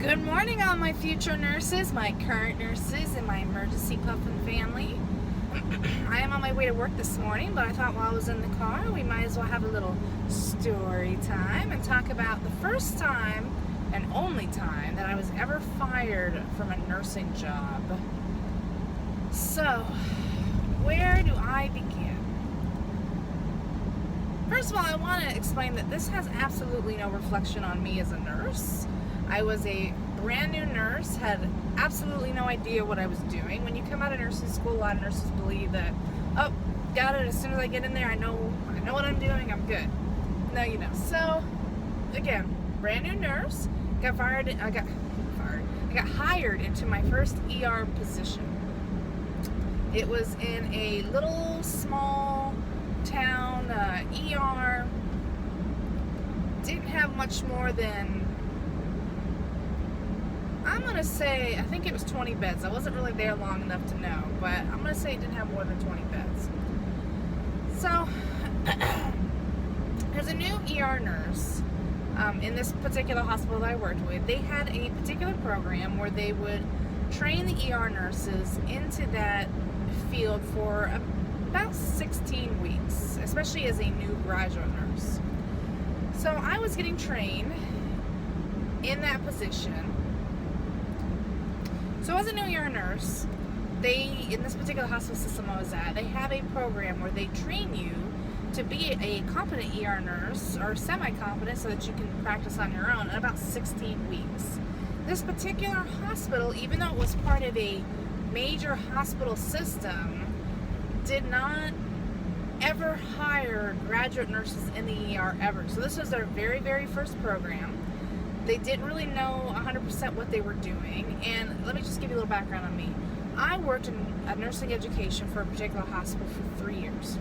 Good morning, all my future nurses, my current nurses, and my emergency puffin family. I am on my way to work this morning, but I thought while I was in the car, we might as well have a little story time and talk about the first time and only time that I was ever fired from a nursing job. So, where do I begin? First of all, I want to explain that this has absolutely no reflection on me as a nurse. I was a brand new nurse, had absolutely no idea what I was doing. When you come out of nursing school, a lot of nurses believe that, oh, got it, as soon as I get in there, I know what I'm doing, I'm good. No, you know. So, again, brand new nurse, I got hired into my first ER position. It was in a little small town ER. Didn't have much more than, I'm going to say, I think it was 20 beds. I wasn't really there long enough to know, but I'm going to say it didn't have more than 20 beds. So, as a new ER nurse, in this particular hospital that I worked with, they had a particular program where they would train the ER nurses into that field for about 16 weeks, especially as a new graduate nurse. So I was getting trained in that position. So as a new ER nurse, in this particular hospital system I was at, they have a program where they train you to be a competent ER nurse, or semi-competent, so that you can practice on your own in about 16 weeks. This particular hospital, even though it was part of a major hospital system, did not ever hire graduate nurses in the ER ever. So this was their very, very first program. They didn't really know 100% what they were doing. And let me just give you a little background on me. I worked in a nursing education for a particular hospital for 3 years.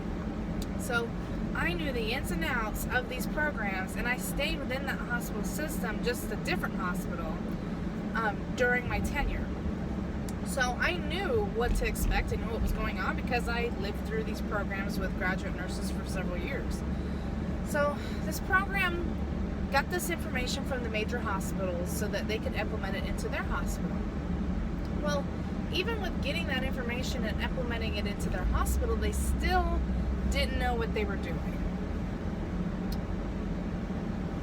So I knew the ins and outs of these programs, and I stayed within that hospital system, just a different hospital, during my tenure. So I knew what to expect and knew what was going on because I lived through these programs with graduate nurses for several years. So this program got this information from the major hospitals so that they could implement it into their hospital. Well, even with getting that information and implementing it into their hospital, they still didn't know what they were doing.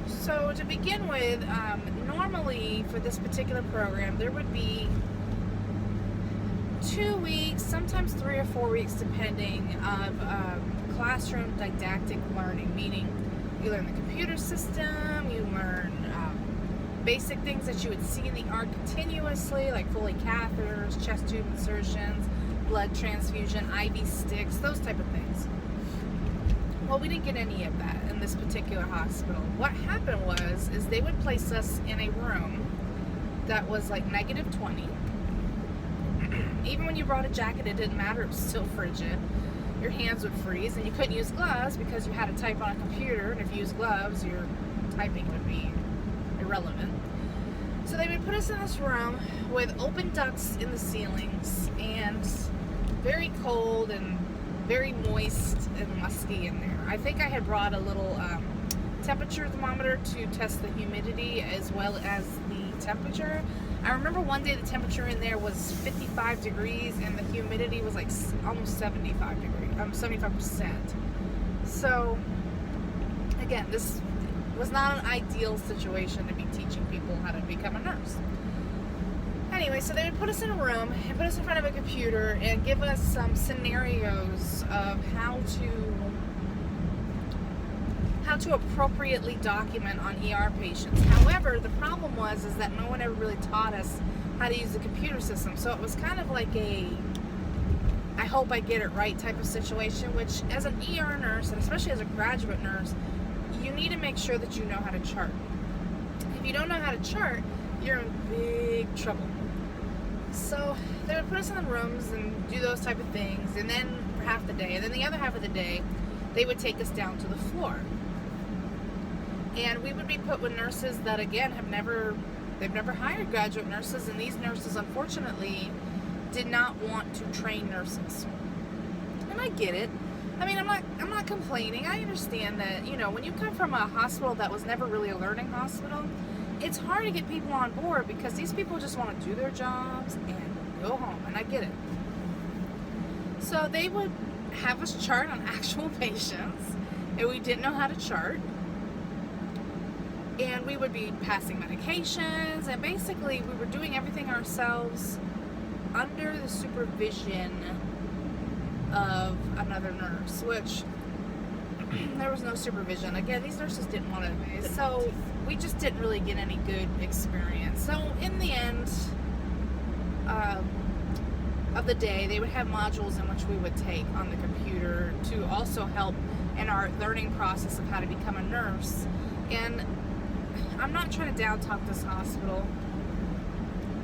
So to begin with, normally for this particular program, there would be 2 weeks, sometimes 3 or 4 weeks, depending, of classroom didactic learning, meaning you learn the computer system, you learn basic things that you would see in the ER continuously, like Foley catheters, chest tube insertions, blood transfusion, IV sticks, those type of things. Well, we didn't get any of that in this particular hospital. What happened is they would place us in a room that was like -20. Even when you brought a jacket, it didn't matter, it was still frigid. Your hands would freeze, and you couldn't use gloves because you had to type on a computer, and if you used gloves, your typing would be irrelevant. So they would put us in this room with open ducts in the ceilings, and very cold and very moist and musky in there. I think I had brought a little temperature thermometer to test the humidity as well as the temperature. I remember one day the temperature in there was 55 degrees and the humidity was like almost 75%. So again, this was not an ideal situation to be teaching people how to become a nurse. Anyway, so they would put us in a room and put us in front of a computer and give us some scenarios of how to appropriately document on ER patients. However, the problem was that no one ever really taught us how to use the computer system. So it was kind of like a I hope I get it right type of situation, which as an ER nurse, and especially as a graduate nurse, you need to make sure that you know how to chart. If you don't know how to chart, you're in big trouble. So they would put us in the rooms and do those type of things, and then for half the day, and then the other half of the day, they would take us down to the floor. And we would be put with nurses that, again, they've never hired graduate nurses, and these nurses, unfortunately, did not want to train nurses. And I get it. I mean, I'm not complaining. I understand that, when you come from a hospital that was never really a learning hospital, it's hard to get people on board because these people just want to do their jobs and go home, and I get it. So they would have us chart on actual patients, and we didn't know how to chart. And we would be passing medications, and basically we were doing everything ourselves under the supervision of another nurse, which there was no supervision. Again, these nurses didn't want to, so we just didn't really get any good experience. So in the end of the day, they would have modules in which we would take on the computer to also help in our learning process of how to become a nurse. And I'm not trying to down talk this hospital.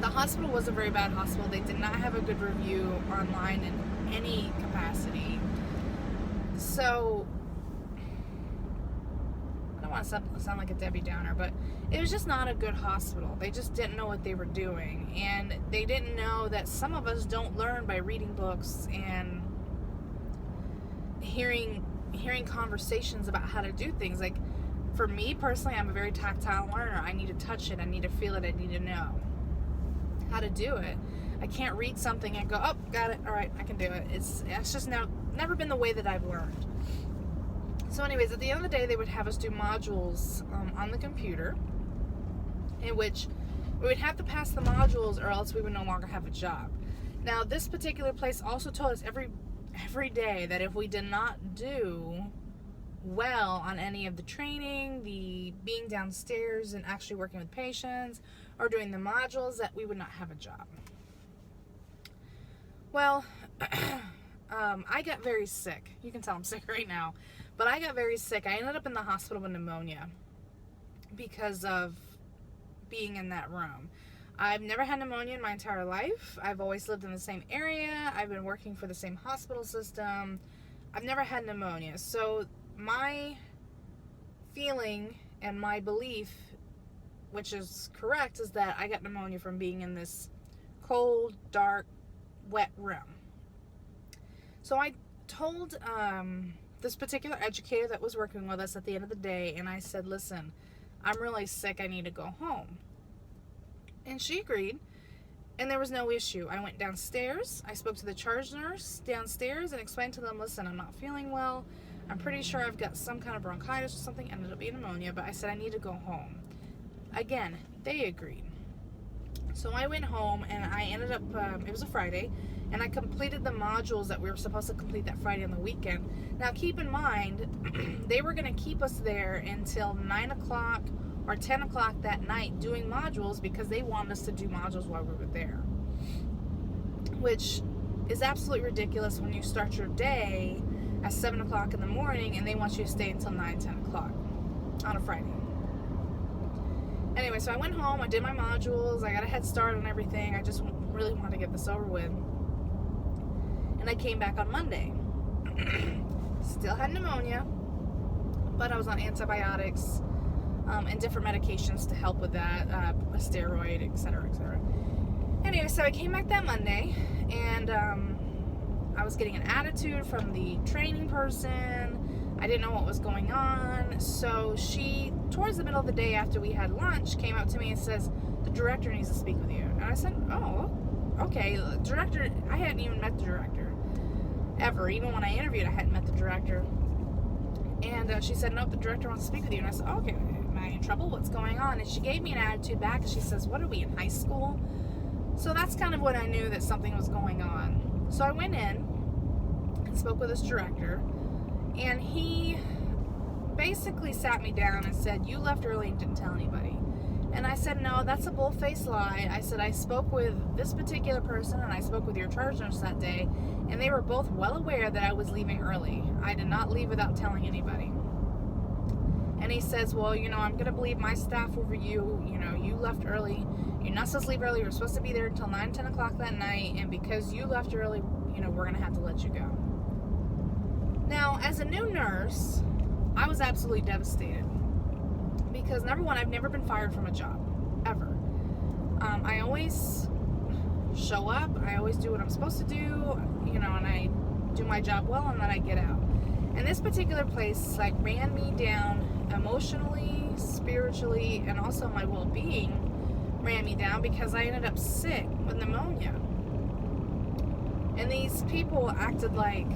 The hospital was a very bad hospital. They did not have a good review online in any capacity. So I don't want to sound like a Debbie Downer, but it was just not a good hospital. They just didn't know what they were doing, and they didn't know that some of us don't learn by reading books and hearing conversations about how to do things. Like, for me personally, I'm a very tactile learner. I need to touch it, I need to feel it, I need to know how to do it. I can't read something and go, oh, got it, all right, I can do it. It's just never been the way that I've learned. So anyways, at the end of the day, they would have us do modules on the computer, in which we would have to pass the modules or else we would no longer have a job. Now, this particular place also told us every day that if we did not do well on any of the training, the being downstairs and actually working with patients or doing the modules, that we would not have a job. Well, I got very sick. You can tell I'm sick right now. But I got very sick. I ended up in the hospital with pneumonia because of being in that room. I've never had pneumonia in my entire life. I've always lived in the same area. I've been working for the same hospital system. I've never had pneumonia. So my feeling and my belief, which is correct, is that I got pneumonia from being in this cold, dark, wet room. So I told this particular educator that was working with us at the end of the day, and I said, listen, I'm really sick, I need to go home. And she agreed, and there was no issue. I went downstairs, I spoke to the charge nurse downstairs and explained to them, listen, I'm not feeling well, I'm pretty sure I've got some kind of bronchitis or something, ended up being pneumonia, but I said I need to go home. Again, they agreed. So I went home, and I ended up, it was a Friday, and I completed the modules that we were supposed to complete that Friday on the weekend. Now keep in mind, they were going to keep us there until 9 o'clock or 10 o'clock that night doing modules because they wanted us to do modules while we were there. Which is absolutely ridiculous when you start your day at 7 o'clock in the morning and they want you to stay until 9, 10 o'clock on a Friday. Anyway, so I went home, I did my modules, I got a head start on everything. I just really wanted to get this over with. And I came back on Monday. Still had pneumonia, but I was on antibiotics and different medications to help with that, a steroid, etc., etc. Anyway, so I came back that Monday, and I was getting an attitude from the training person. I didn't know what was going on, so she, towards the middle of the day after we had lunch, came up to me and says, the director needs to speak with you. And I said, oh, okay. Director, I hadn't even met the director ever. Even when I interviewed, I hadn't met the director. And she said, nope, the director wants to speak with you. And I said, okay, am I in trouble? What's going on? And she gave me an attitude back, and she says, what are we, in high school? So that's kind of when I knew that something was going on. So I went in and spoke with this director, and he basically sat me down and said, you left early and didn't tell anybody. And I said, no, that's a bull-faced lie. I said, I spoke with this particular person and I spoke with your charge nurse that day, and they were both well aware that I was leaving early. I did not leave without telling anybody. And he says, well, I'm going to believe my staff over you. You left early. You're not supposed to leave early. You're supposed to be there until 9, 10 o'clock that night, and because you left early, we're going to have to let you go. Now, as a new nurse, I was absolutely devastated. Because number one, I've never been fired from a job, ever. I always show up, I always do what I'm supposed to do, and I do my job well, and then I get out. And this particular place, ran me down emotionally, spiritually, and also my well-being ran me down because I ended up sick with pneumonia. And these people acted like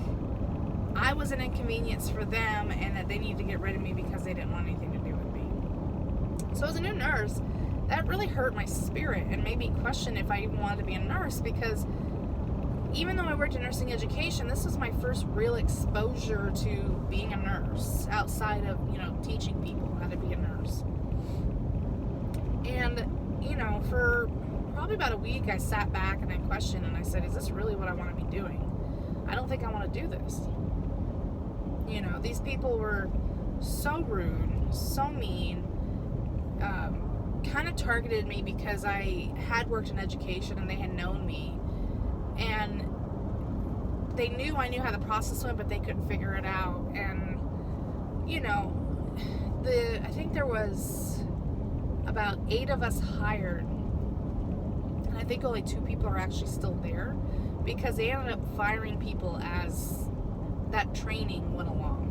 I was an inconvenience for them and that they needed to get rid of me because they didn't want anything to do with me. So as a new nurse, that really hurt my spirit and made me question if I even wanted to be a nurse, because even though I worked in nursing education, this was my first real exposure to being a nurse outside of, teaching people how to be a nurse. And, for probably about a week, I sat back and I questioned and I said, is this really what I want to be doing? I don't think I want to do this. These people were so rude, so mean, kind of targeted me because I had worked in education and they had known me. And they knew I knew how the process went, but they couldn't figure it out. And, I think there was about 8 of us hired. And I think only 2 people are actually still there because they ended up firing people as that training went along.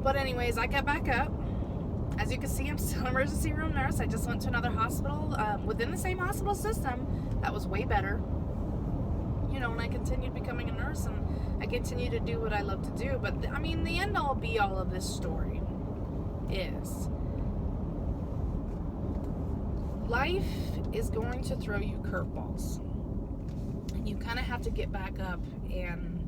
But anyways, I got back up. As you can see, I'm still an emergency room nurse. I just went to another hospital within the same hospital system that was way better. And I continued becoming a nurse, and I continued to do what I love to do. But, the end-all, be-all of this story is life is going to throw you curveballs. And you kind of have to get back up and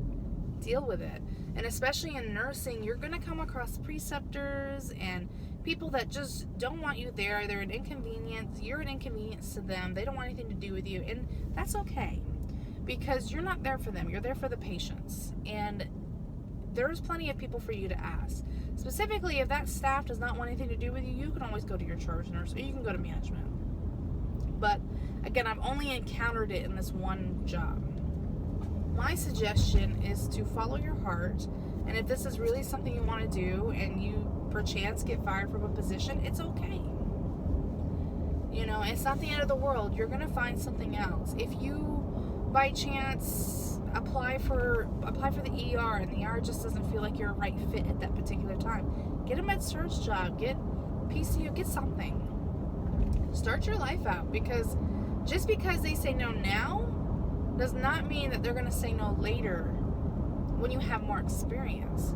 deal with it. And especially in nursing, you're going to come across preceptors and people that just don't want you there. They're an inconvenience. You're an inconvenience to them. They don't want anything to do with you. And that's okay, because you're not there for them. You're there for the patients. And there's plenty of people for you to ask. Specifically, if that staff does not want anything to do with you, you can always go to your charge nurse or you can go to management. But again, I've only encountered it in this one job. My suggestion is to follow your heart. And if this is really something you want to do and you perchance get fired from a position, it's okay. It's not the end of the world. You're going to find something else. If you by chance apply for the ER and the ER just doesn't feel like you're a right fit at that particular time, get a med-surg job, get PCU, get something. Start your life out, because just because they say no now does not mean that they're going to say no later when you have more experience.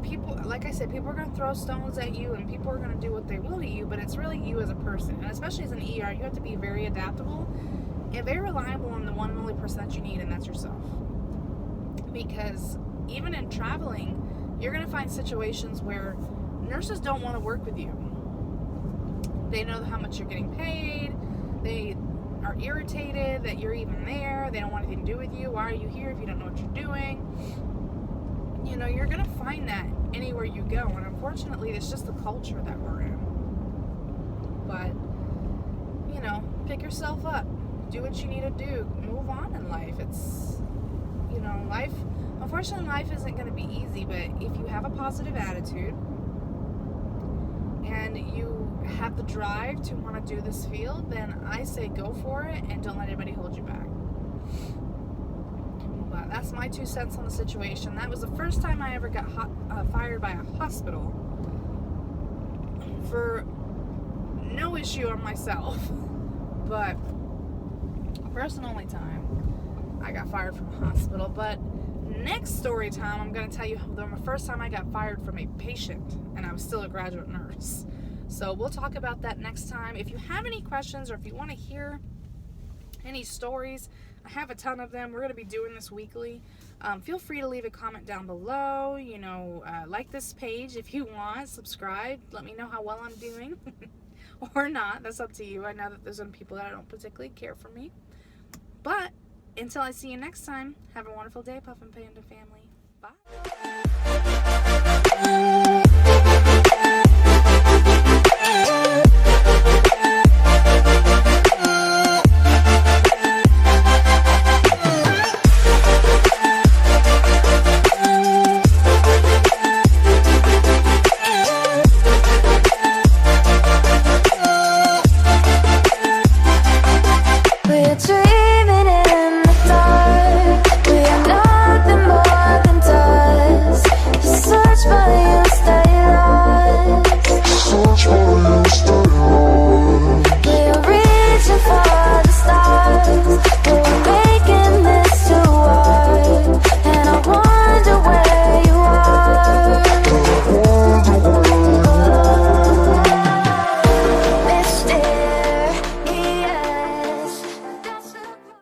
People, like I said, people are going to throw stones at you and people are going to do what they will to you, but it's really you as a person. And especially as an ER, you have to be very adaptable and very reliable on the one and only person that you need, and that's yourself. Because even in traveling, you're going to find situations where nurses don't want to work with you. They know how much you're getting paid. They are irritated that you're even there. They don't want anything to do with you. Why are you here if you don't know what you're doing? You're going to find that anywhere you go. And unfortunately, it's just the culture that we're in. But, pick yourself up. Do what you need to do. Move on in life. It's, unfortunately, life isn't going to be easy. But if you have a positive attitude and you have the drive to want to do this field, then I say go for it and don't let anybody hold you back. But that's my 2 cents on the situation. That was the first time I ever got fired by a hospital for no issue on myself. But first and only time I got fired from a hospital. But next story time, I'm going to tell you the first time I got fired from a patient, and I was still a graduate nurse. So we'll talk about that next time. If you have any questions or if you want to hear any stories, I have a ton of them. We're going to be doing this weekly. Feel free to leave a comment down below. Like this page if you want. Subscribe. Let me know how well I'm doing. Or not. That's up to you. I know that there's some people that don't particularly care for me. But until I see you next time, have a wonderful day, Puffin Panda family. Bye.